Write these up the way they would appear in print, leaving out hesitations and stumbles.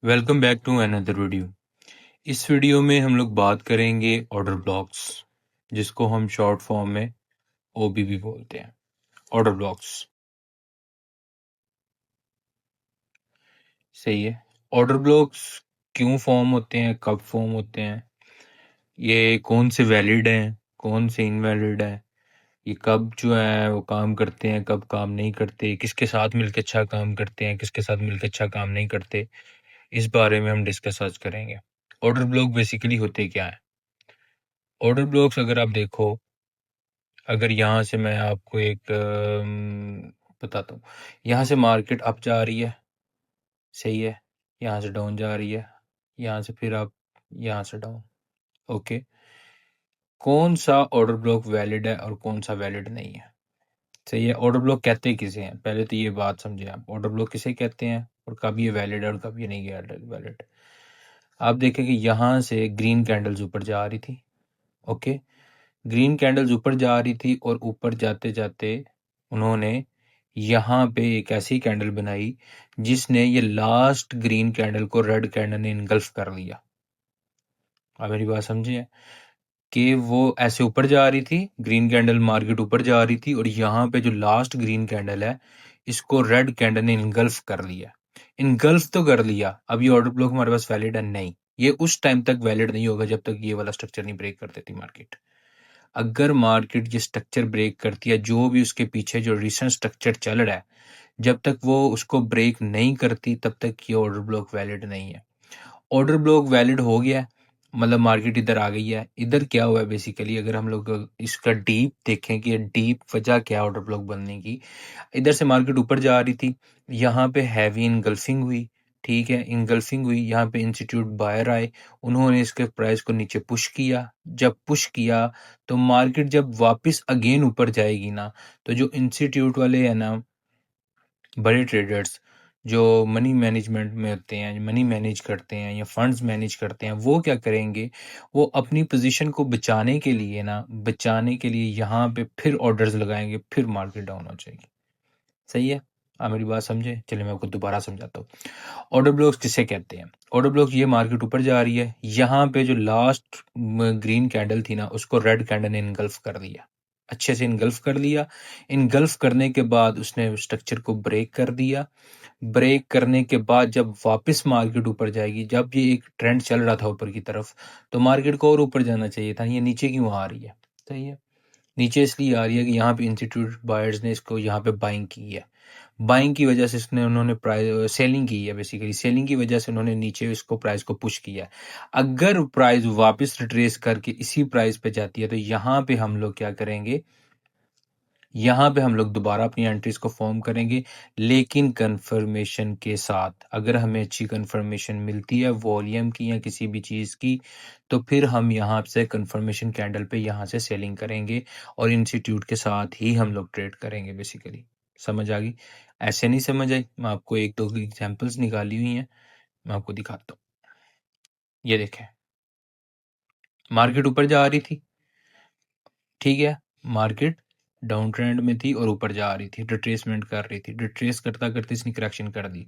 Welcome back to another video. इस video में हम लोग बात करेंगे ऑर्डर ब्लॉक्स, जिसको हम शॉर्ट फॉर्म में ओबीबी बोलते हैं। ऑर्डर ब्लॉक्स सही है। ऑर्डर ब्लॉक्स क्यों फॉर्म होते हैं, कब फॉर्म होते हैं, ये कौन से वैलिड हैं, कौन से इनवैलिड है, ये कब जो है वो काम करते हैं, कब काम नहीं करते, किसके साथ मिलकर अच्छा काम करते हैं, किसके साथ मिलकर अच्छा काम नहीं करते, इस बारे में हम डिस्कस आज करेंगे। ऑर्डर ब्लॉक बेसिकली होते क्या है? ऑर्डर ब्लॉक्स अगर आप देखो, अगर यहाँ से मैं आपको एक बताता हूँ। यहाँ से मार्केट अप जा रही है, सही है, यहाँ से डाउन जा रही है, यहाँ से फिर अप, यहाँ से डाउन। ओके, कौन सा ऑर्डर ब्लॉक वैलिड है और कौन सा वैलिड नहीं है? सही है। ऑर्डर ब्लॉक कहते किसे हैं, पहले तो ये बात समझे आप। ऑर्डर ब्लॉक किसे कहते हैं और कब ये वैलिड है और कब ये नहीं वैलिड। आप देखें कि यहाँ से ग्रीन कैंडल्स ऊपर जा रही थी। ओके, ग्रीन कैंडल्स ऊपर जा रही थी और ऊपर जाते जाते उन्होंने यहाँ पे एक ऐसी कैंडल बनाई जिसने ये लास्ट ग्रीन कैंडल को रेड कैंडल ने इनगल्फ कर लिया। आप मेरी बात समझिए कि वो ऐसे ऊपर जा रही थी, ग्रीन कैंडल मार्केट ऊपर जा रही थी और यहाँ पे जो लास्ट ग्रीन कैंडल है इसको रेड कैंडल ने इनगल्फ कर लिया। इनगल्फ तो कर लिया, अब ये ऑर्डर ब्लॉक हमारे पास वैलिड है नहीं। ये उस टाइम तक वैलिड नहीं होगा जब तक ये वाला स्ट्रक्चर नहीं ब्रेक कर देती मार्केट। अगर मार्केट ये स्ट्रक्चर ब्रेक करती है, जो भी उसके पीछे जो रिसेंट स्ट्रक्चर चल रहा है, जब तक वो उसको ब्रेक नहीं करती तब तक ये ऑर्डर ब्लॉक वैलिड नहीं है। ऑर्डर ब्लॉक वैलिड हो गया है, मतलब मार्केट इधर आ गई है। इधर क्या हुआ है बेसिकली, अगर हम लोग इसका डीप देखें कि डीप वजह क्या है ऑर्डर ब्लॉक बनने की। इधर से मार्केट ऊपर जा रही थी, यहाँ पे हैवी इनगल्फिंग हुई, ठीक है, इनगल्फिंग हुई, यहाँ पे इंस्टीट्यूट बायर आए, उन्होंने इसके प्राइस को नीचे पुश किया। जब पुश किया तो मार्केट जब वापस अगेन ऊपर जाएगी ना, तो जो इंस्टीट्यूट वाले हैं ना, बड़े ट्रेडर्स जो मनी मैनेजमेंट में होते हैं, मनी मैनेज करते हैं या फंड्स मैनेज करते हैं, वो क्या करेंगे, वो अपनी पोजीशन को बचाने के लिए ना, बचाने के लिए यहाँ पे फिर ऑर्डर्स लगाएंगे, फिर मार्केट डाउन हो जाएगी। सही है, आप मेरी बात समझे? चलिए मैं आपको दोबारा समझाता हूँ। ऑर्डर ब्लॉक्स किसे कहते हैं? ऑर्डर ब्लॉक्स, ये मार्केट ऊपर जा रही है, यहाँ पे जो लास्ट ग्रीन कैंडल थी ना, उसको रेड कैंडल ने इनगल्फ कर दिया, अच्छे से इनगल्फ कर लिया। इनगल्फ करने के बाद उसने स्ट्रक्चर को ब्रेक कर दिया। ब्रेक करने के बाद जब वापस मार्केट ऊपर जाएगी, जब ये एक ट्रेंड चल रहा था ऊपर की तरफ, तो मार्केट को और ऊपर जाना चाहिए था, ये नीचे क्यों आ रही है? सही है, नीचे इसलिए आ रही है कि यहाँ पे इंस्टीट्यूट बायर्स ने इसको यहाँ पे बाइंग की है। बाइंग की वजह से इसने उन्होंने प्राइस सेलिंग की है, बेसिकली सेलिंग की वजह से उन्होंने नीचे इसको प्राइस को पुश किया है। अगर प्राइस वापस रिट्रेस करके इसी प्राइस पे जाती है तो यहाँ पे हम लोग क्या करेंगे, यहाँ पे हम लोग दोबारा अपनी एंट्रीज को फॉर्म करेंगे, लेकिन कंफर्मेशन के साथ। अगर हमें अच्छी कंफर्मेशन मिलती है वॉल्यूम की या किसी भी चीज़ की, तो फिर हम यहाँ से कंफर्मेशन कैंडल पे यहाँ से सेलिंग करेंगे और इंस्टीट्यूट के साथ ही हम लोग ट्रेड करेंगे बेसिकली। समझ आ गई? ऐसे नहीं समझ आई, मैं आपको एक दो एग्जाम्पल्स निकाली हुई हैं, मैं आपको दिखाता हूँ। ये देखें, मार्केट ऊपर जा रही थी, ठीक है, मार्केट डाउन ट्रेंड में थी और ऊपर जा रही थी, रिट्रेसमेंट कर रही थी, रिट्रेस करता करते इसने करेक्शन कर दी।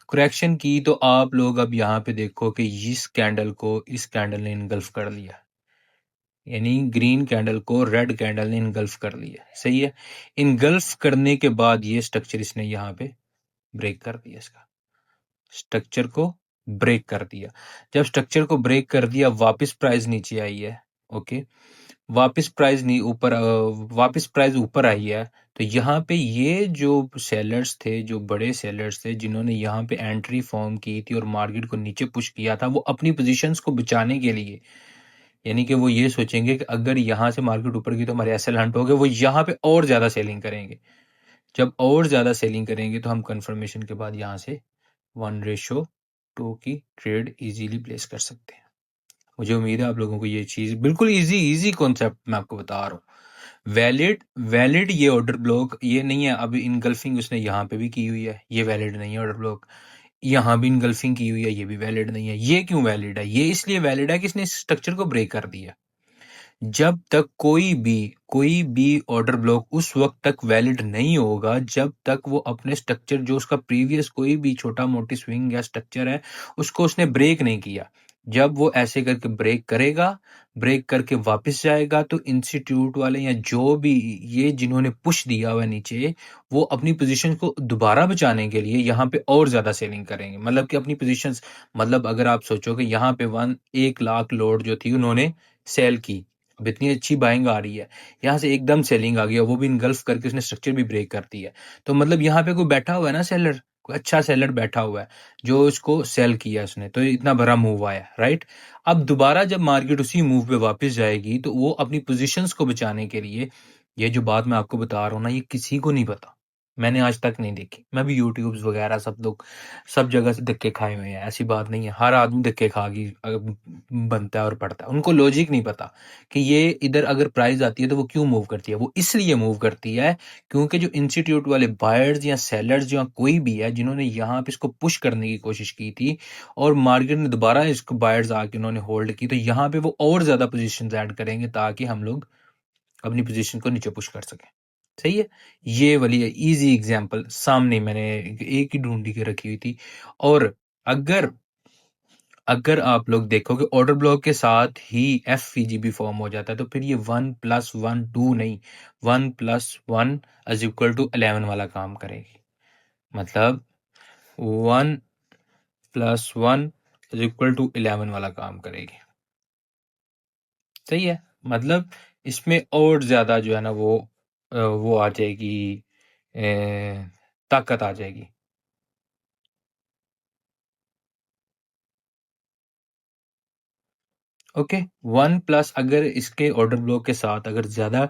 करेक्शन की तो आप लोग अब यहाँ पे देखो कि इस कैंडल को इस कैंडल ने इनगल्फ कर लिया, यानी ग्रीन कैंडल को रेड कैंडल ने इनगल्फ कर लिया। सही है, इनगल्फ करने के बाद ये स्ट्रक्चर इसने यहाँ पे ब्रेक कर दिया, इसका स्ट्रक्चर को ब्रेक कर दिया। जब स्ट्रक्चर को ब्रेक कर दिया, वापस प्राइस नीचे आई है। ओके, वापस प्राइस नहीं ऊपर, वापस प्राइस ऊपर आई है, तो यहाँ पे ये जो सेलर्स थे, जो बड़े सेलर्स थे, जिन्होंने यहाँ पे एंट्री फॉर्म की थी और मार्केट को नीचे पुश किया था, वो अपनी पोजीशंस को बचाने के लिए, यानी कि वो ये सोचेंगे कि अगर यहाँ से मार्केट ऊपर की तो हमारे एसएल हंट हो गए, वो यहाँ पे और ज्यादा सेलिंग करेंगे। जब और ज्यादा सेलिंग करेंगे तो हम कंफर्मेशन के बाद यहाँ से 1:2 की ट्रेड इजीली प्लेस कर सकते हैं। मुझे उम्मीद है आप लोगों को ये चीज बिल्कुल इजी कॉन्सेप्ट मैं आपको बता रहा हूँ। वैलिड वैलिड ये ऑर्डर ब्लॉक ये नहीं है। अब इनगल्फिंग उसने यहाँ पे भी की हुई है, ये वैलिड नहीं है ऑर्डर ब्लॉक। यहाँ भी इनगल्फिंग की हुई है, ये भी वैलिड नहीं है। ये क्यों वैलिड है? ये इसलिए वैलिड है कि इसने स्ट्रक्चर को ब्रेक कर दिया। जब तक कोई भी ऑर्डर ब्लॉक उस वक्त तक वैलिड नहीं होगा जब तक वो अपने स्ट्रक्चर जो उसका प्रीवियस कोई भी छोटा मोटी स्विंग या स्ट्रक्चर है उसको उसने ब्रेक नहीं किया। जब वो ऐसे करके ब्रेक करेगा, ब्रेक करके वापस जाएगा, तो इंस्टीट्यूट वाले या जो भी ये जिन्होंने पुश दिया हुआ है नीचे, वो अपनी पोजीशन को दोबारा बचाने के लिए यहाँ पे और ज्यादा सेलिंग करेंगे। मतलब कि अपनी पोजीशंस, मतलब अगर आप सोचो कि यहाँ पे 1 लाख लोड जो थी उन्होंने सेल की, अब इतनी अच्छी बाइंग आ रही है, यहाँ से एकदम सेलिंग आ गया, वो भी इनगल्फ करके उसने स्ट्रक्चर भी ब्रेक कर दी है। तो मतलब यहाँ पे कोई बैठा हुआ है ना सेलर, कोई अच्छा सेलर बैठा हुआ है जो इसको सेल किया उसने, तो इतना बड़ा मूव आया, राइट। अब दोबारा जब मार्केट उसी मूव पे वापस जाएगी तो वो अपनी पोजीशंस को बचाने के लिए, ये जो बात मैं आपको बता रहा हूँ ना, ये किसी को नहीं पता, मैंने आज तक नहीं देखी। मैं भी यूट्यूब वगैरह सब लोग सब जगह से धक्के खाए हुए हैं, ऐसी बात नहीं है, हर आदमी धक्के खा के बनता है और पड़ता है। उनको लॉजिक नहीं पता कि ये इधर अगर प्राइस आती है तो वो क्यों मूव करती है। वो इसलिए मूव करती है क्योंकि जो इंस्टीट्यूट वाले बायर्स या सेलर्स या कोई भी है जिन्होंने यहाँ पे इसको पुश करने की कोशिश की थी और मार्केट में दोबारा इसको बायर्स आके उन्होंने होल्ड की, तो यहाँ पे वो और ज्यादा पोजीशंस ऐड करेंगे ताकि हम लोग अपनी पोजीशन को नीचे पुश कर सकें। सही है, ये वाली इजी एग्जांपल सामने मैंने एक ही ढूंढी के रखी हुई थी। और अगर अगर आप लोग देखोगे ऑर्डर ब्लॉक के साथ ही एफ फॉर्म हो जाता है, तो फिर ये 1+1 2 नहीं, 1+1 इज इक्वल टू 11 वाला काम करेगी। मतलब 1+1 इज इक्वल टू 11 वाला काम करेगी। सही है, मतलब इसमें और ज्यादा जो है ना वो आ जाएगी, ताकत आ जाएगी। ओके, 1+ अगर इसके ऑर्डर ब्लॉक के साथ अगर ज्यादा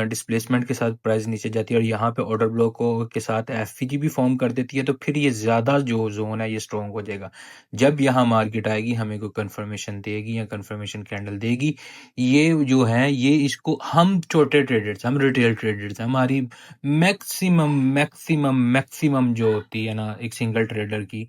डिस्प्लेसमेंट के साथ प्राइस नीचे जाती है और यहाँ पे ऑर्डर ब्लॉक के साथ एफ भी फॉर्म कर देती है, तो फिर ये ज्यादा जो जोन है ये स्ट्रॉन्ग हो जाएगा। जब यहाँ मार्केट आएगी हमें कोई कंफर्मेशन देगी या कंफर्मेशन कैंडल देगी, ये जो है ये इसको हम छोटे ट्रेडर्स, हम रिटेल ट्रेडर्स, हमारी मैक्सिमम मैक्सिमम मैक्सिमम जो होती है ना एक सिंगल ट्रेडर की,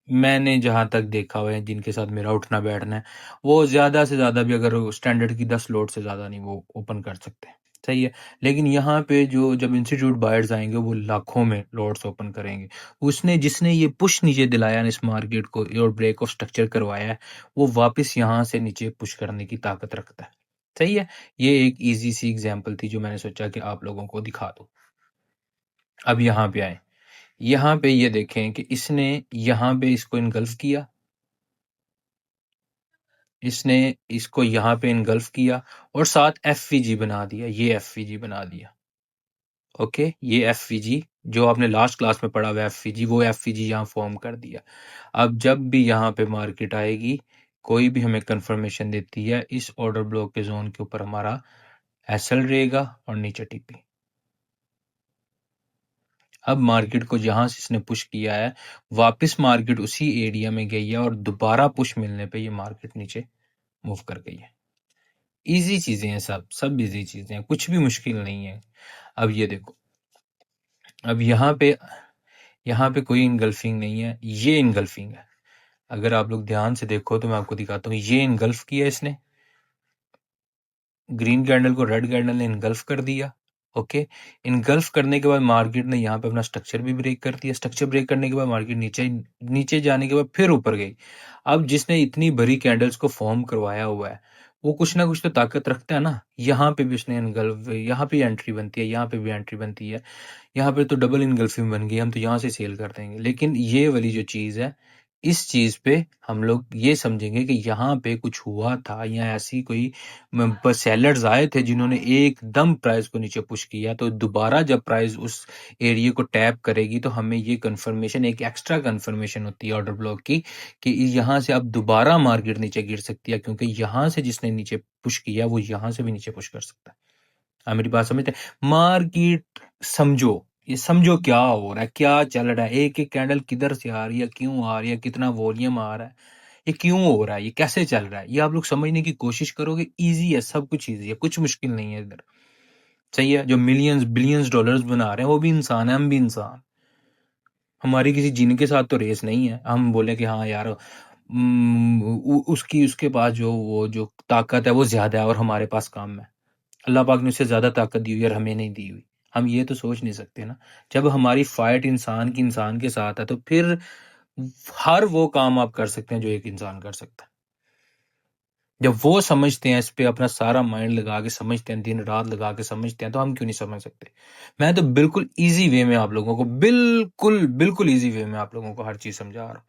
मैंने जहां तक देखा हुआ है जिनके साथ मेरा उठना बैठना है, वो ज्यादा से ज्यादा भी अगर स्टैंडर्ड की 10 लोड से ज्यादा नहीं वो ओपन कर सकते। सही है, लेकिन यहाँ पे जो जब इंस्टीट्यूट बायर्स आएंगे वो लाखों में लॉट्स ओपन करेंगे। उसने जिसने ये पुश नीचे दिलाया ना इस मार्केट को और ब्रेक ऑफ स्ट्रक्चर करवाया है, वो वापस यहाँ से नीचे पुश करने की ताकत रखता है। सही है, ये एक इजी सी एग्जांपल थी जो मैंने सोचा कि आप लोगों को दिखा दूं। अब यहाँ पे आए, यहाँ पे ये देखें कि इसने यहाँ पे इसको इनगल्फ किया, इसने इसको यहाँ पे इनगल्फ किया और साथ एफवीजी बना दिया, ये एफवीजी बना दिया। ओके, ये एफवीजी जो आपने लास्ट क्लास में पढ़ा हुआ एफवीजी, वो एफवीजी यहाँ फॉर्म कर दिया। अब जब भी यहाँ पे मार्केट आएगी, कोई भी हमें कंफर्मेशन देती है, इस ऑर्डर ब्लॉक के जोन के ऊपर हमारा एसएल रहेगा और नीचे टीपी। अब मार्केट को जहां से इसने पुश किया है, वापस मार्केट उसी एरिया में गई है और दोबारा पुश मिलने पे ये मार्केट नीचे मूव कर गई है। इजी चीजें हैं, सब इजी चीजें हैं, कुछ भी मुश्किल नहीं है। अब ये देखो, अब यहाँ पे कोई इनगल्फिंग नहीं है, ये इनगल्फिंग है। अगर आप लोग ध्यान से देखो तो मैं आपको दिखाता हूँ, ये इनगल्फ किया इसने, ग्रीन कैंडल को रेड कैंडल ने इनगल्फ कर दिया। ओके, इनगल्फ करने के बाद मार्केट ने यहाँ पे अपना स्ट्रक्चर भी ब्रेक कर दिया। स्ट्रक्चर ब्रेक करने के बाद मार्केट नीचे जाने के बाद फिर ऊपर गई। अब जिसने इतनी बड़ी कैंडल्स को फॉर्म करवाया हुआ है, वो कुछ ना कुछ तो ताकत रखता है ना। यहाँ पे भी उसने इनगल्फ, यहाँ पे एंट्री बनती है, यहाँ पे भी एंट्री बनती है, यहाँ पे तो डबल इनगल्फिंग बन गई, हम तो यहाँ से सेल कर देंगे। लेकिन ये वाली जो चीज है, इस चीज पे हम लोग ये समझेंगे कि यहाँ पे कुछ हुआ था या ऐसी कोई सेलर्स आए थे जिन्होंने एकदम प्राइस को नीचे पुश किया, तो दोबारा जब प्राइस उस एरिया को टैप करेगी तो हमें ये कंफर्मेशन, एक एक्स्ट्रा कंफर्मेशन होती है ऑर्डर ब्लॉक की, कि यहाँ से अब दोबारा मार्केट नीचे गिर सकती है, क्योंकि यहाँ से जिसने नीचे पुश किया वो यहाँ से भी नीचे पुश कर सकता है। आप मेरी बात समझते हैं? मार्केट समझो, ये समझो क्या हो रहा है, क्या चल रहा है, एक एक कैंडल किधर से आ रही है, क्यों आ रही है, कितना वॉल्यूम आ रहा है, ये क्यों हो रहा है, ये कैसे चल रहा है, ये आप लोग समझने की कोशिश करोगे। इजी है, सब कुछ इजी है, कुछ मुश्किल नहीं है इधर। सही है, जो मिलियंस बिलियंस डॉलर्स बना रहे हैं वो भी इंसान है, हम भी इंसान। हमारी किसी जिन के साथ तो रेस नहीं है, हम बोले कि हाँ यार उसकी उसके पास जो ताकत है वो ज्यादा है और हमारे पास कम है। अल्लाह पाक ने उसे ज्यादा ताकत दी हुई है और हमें नहीं दी हुई। हम ये तो सोच नहीं सकते ना। जब हमारी फाइट इंसान के साथ है तो फिर हर वो काम आप कर सकते हैं जो एक इंसान कर सकता है। जब वो समझते हैं, इस पे अपना सारा माइंड लगा के समझते हैं, दिन रात लगा के समझते हैं, तो हम क्यों नहीं समझ सकते? मैं तो बिल्कुल ईजी वे में आप लोगों को बिल्कुल ईजी वे में आप लोगों को हर चीज समझा रहा हूँ।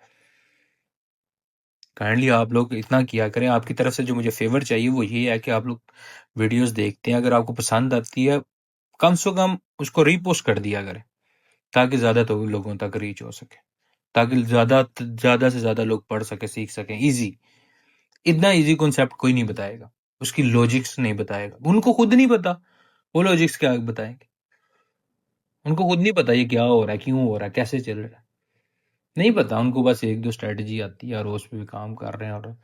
काइंडली आप लोग इतना किया करें। आपकी तरफ से जो मुझे फेवर चाहिए वो ये है कि आप लोग वीडियोस देखते हैं, अगर आपको पसंद आती है कम से कम उसको रीपोस्ट कर दिया करें, ताकि ज्यादा तो लोगों तक रीच हो सके, ताकि ज्यादा से ज्यादा लोग पढ़ सके, सीख सकें। इजी, इतना इजी कॉन्सेप्ट कोई नहीं बताएगा, उसकी लॉजिक्स नहीं बताएगा, उनको खुद नहीं पता, वो लॉजिक्स क्या बताएंगे? उनको खुद नहीं पता ये क्या हो रहा है, क्यों हो रहा है, कैसे चल रहा है, नहीं पता उनको। बस एक दो स्ट्रेटजी आती है और उस पे भी काम कर रहे हैं,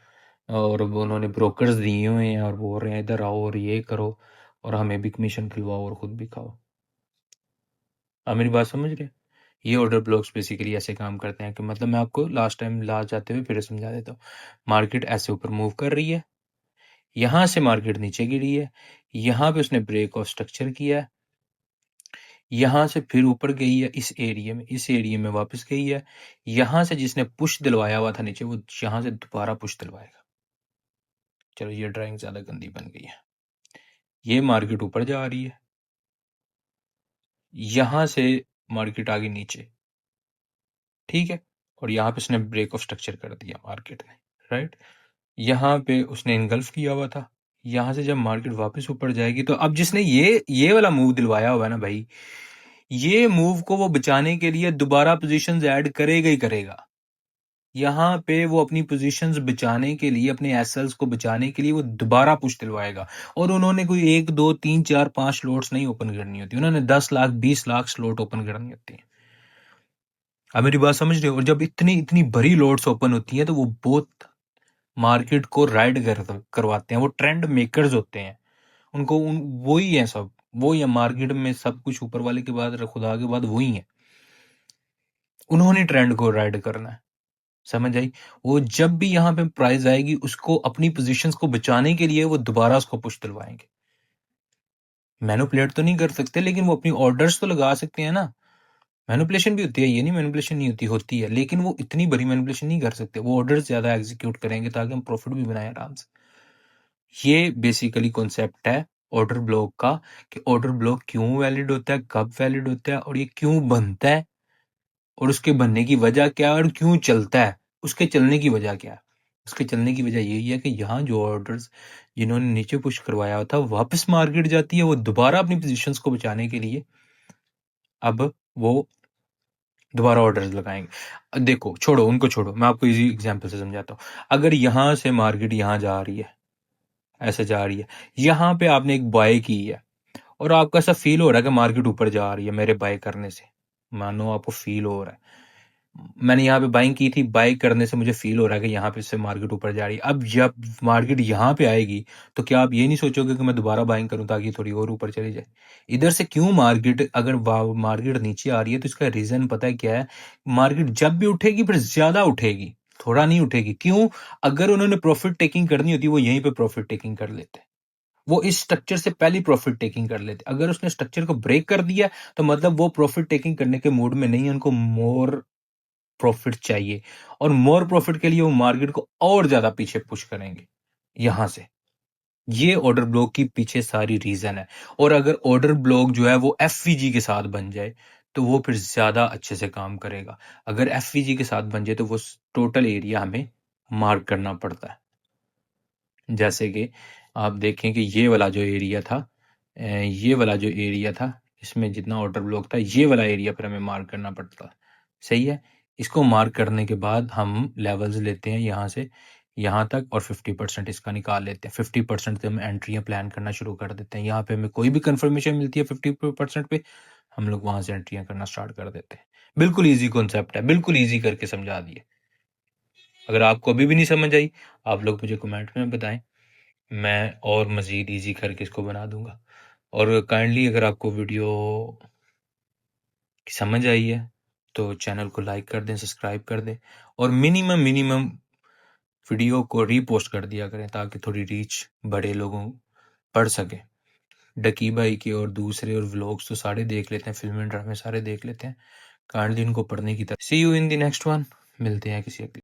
और वो उन्होंने ब्रोकर्स दिए हुए हैं और बोल रहे हैं इधर आओ और ये करो और हमें भी कमीशन खिलवाओ और खुद भी खाओ। आप मेरी बात समझ रहे हैं? ये ऑर्डर ब्लॉक्स बेसिकली ऐसे काम करते हैं कि मतलब मैं आपको लास्ट जाते हुए फिर समझा देता हूँ। मार्केट ऐसे ऊपर मूव कर रही है, यहां से मार्केट नीचे गिरी है, यहां पे उसने ब्रेक ऑफ स्ट्रक्चर किया है, यहां से फिर ऊपर गई है इस एरिया में वापस गई है, यहां से जिसने पुश दिलवाया हुआ था नीचे वो यहां से दोबारा पुश दिलवाएगा। चलो ये ड्राइंग ज्यादा गंदी बन गई है। ये मार्केट ऊपर जा रही है, यहां से मार्केट आ गई नीचे, ठीक है, और यहाँ पे उसने ब्रेक ऑफ स्ट्रक्चर कर दिया मार्केट ने, राइट। यहाँ पे उसने इनगल्फ किया हुआ था, यहाँ से जब मार्केट वापस ऊपर जाएगी तो अब जिसने ये वाला मूव दिलवाया हुआ है ना भाई, ये मूव को वो बचाने के लिए दोबारा पोजीशंस ऐड करेगा ही करेगा। यहाँ पे वो अपनी पोजीशंस बचाने के लिए, अपने एसएल्स को बचाने के लिए वो दोबारा पुश दिलवाएगा। और उन्होंने कोई 1 2 3 4 5 स्लॉट्स नहीं ओपन करनी होती, उन्होंने 10 लाख 20 लाख स्लॉट ओपन करनी होती है। आप मेरी बात समझ रहे हो? और जब इतनी इतनी बड़ी लॉट्स ओपन होती है तो वो बहुत मार्केट को राइड करवाते हैं, वो ट्रेंड मेकर्स होते हैं। उनको वही है सब, वो ही है मार्केट में सब कुछ, ऊपर वाले के बाद खुदा के बाद वही है, उन्होंने ट्रेंड को राइड करना है। समझ आई? वो जब भी यहाँ पे प्राइस आएगी उसको अपनी पोजीशंस को बचाने के लिए वो दोबारा उसको पुश दिलवाएंगे। मैनिपुलेट तो नहीं कर सकते, लेकिन वो अपनी ऑर्डर्स तो लगा सकते हैं ना। मैनिपुलेशन भी होती है, ये नहीं मैनिपुलेशन नहीं होती, होती है, लेकिन वो इतनी बड़ी मैनिपुलेशन नहीं कर सकते। वो ऑर्डर्स ज्यादा एग्जीक्यूट करेंगे ताकि हम प्रॉफिट भी बनाए आराम से। ये बेसिकली कॉन्सेप्ट है ऑर्डर ब्लॉक का, कि ऑर्डर ब्लॉक क्यों वैलिड होता है, कब वैलिड होता है, और ये क्यों बनता है, और उसके बनने की वजह क्या है, और क्यों चलता है, उसके चलने की वजह क्या है। उसके चलने की वजह यही है कि यहाँ जो ऑर्डर्स जिन्होंने नीचे पुश करवाया था वापस मार्केट जाती है, वो दोबारा अपनी पोजीशंस को बचाने के लिए अब वो दोबारा ऑर्डर्स लगाएंगे। देखो, छोड़ो उनको, छोड़ो, मैं आपको इजी एग्जांपल से समझाता हूँ। अगर यहाँ से मार्केट यहाँ जा रही है, ऐसे जा रही है, यहाँ पे आपने एक बाय की है और आपको ऐसा फील हो रहा है कि मार्केट ऊपर जा रही है मेरे बाय करने से, मानो आपको फील हो रहा है, मैंने यहाँ पे बाइंग की थी, बाय करने से मुझे फील हो रहा है कि यहाँ पे से मार्केट ऊपर जा रही है। अब जब मार्केट यहाँ पे आएगी तो क्या आप ये नहीं सोचोगे कि मैं दोबारा बाइंग करूं ताकि थोड़ी और ऊपर चली जाए? इधर से क्यों मार्केट, अगर मार्केट नीचे आ रही है तो इसका रीजन पता है क्या है? मार्केट जब भी उठेगी फिर ज्यादा उठेगी, थोड़ा नहीं उठेगी। क्यों? अगर उन्होंने प्रॉफिट टेकिंग करनी होती वो यहीं पे प्रॉफिट टेकिंग कर लेते, वो इस स्ट्रक्चर से पहले प्रॉफिट टेकिंग कर लेते। अगर उसने स्ट्रक्चर को ब्रेक कर दिया तो मतलब वो प्रॉफिट टेकिंग करने के मूड में नहीं है, उनको मोर प्रॉफिट चाहिए, और मोर प्रॉफिट के लिए वो मार्केट को और ज्यादा पीछे पुश करेंगे यहां से। ये ऑर्डर ब्लॉक की पीछे सारी रीजन है। और अगर ऑर्डर ब्लॉक जो है वो एफवीजी के साथ बन जाए तो वो फिर ज्यादा अच्छे से काम करेगा। अगर एफवीजी के साथ बन जाए तो वो टोटल एरिया हमें मार्क करना पड़ता है। जैसे कि आप देखें कि ये वाला जो एरिया था, ये वाला जो एरिया था, इसमें जितना ऑर्डर ब्लॉक था ये वाला एरिया फिर हमें मार्क करना पड़ता है। सही है? इसको मार्क करने के बाद हम लेवल्स लेते हैं यहाँ से यहाँ तक और 50% इसका निकाल लेते हैं। 50% से हम एंट्रियां प्लान करना शुरू कर देते हैं। यहाँ पे हमें कोई भी कंफर्मेशन मिलती है 50% पे, हम लोग वहां से एंट्रियां करना स्टार्ट कर देते हैं। बिल्कुल ईजी कॉन्सेप्ट है, बिल्कुल ईजी करके समझा दिए। अगर आपको अभी भी नहीं समझ आई, आप लोग मुझे कमेंट में बताएं, मैं और मजीद ईजी करके इसको बना दूंगा। और काइंडली अगर आपको वीडियो समझ आई है तो चैनल को लाइक कर दें, सब्सक्राइब कर दें, और मिनिमम वीडियो को रीपोस्ट कर दिया करें ताकि थोड़ी रीच बढ़े, लोगों पढ़ सके। डकी भाई के और दूसरे और व्लॉग्स तो सारे देख लेते हैं, फिल्म ड्रामे सारे देख लेते हैं, काइंडली इनको पढ़ने की तरफ। See you in the next one, मिलते हैं किसी अगले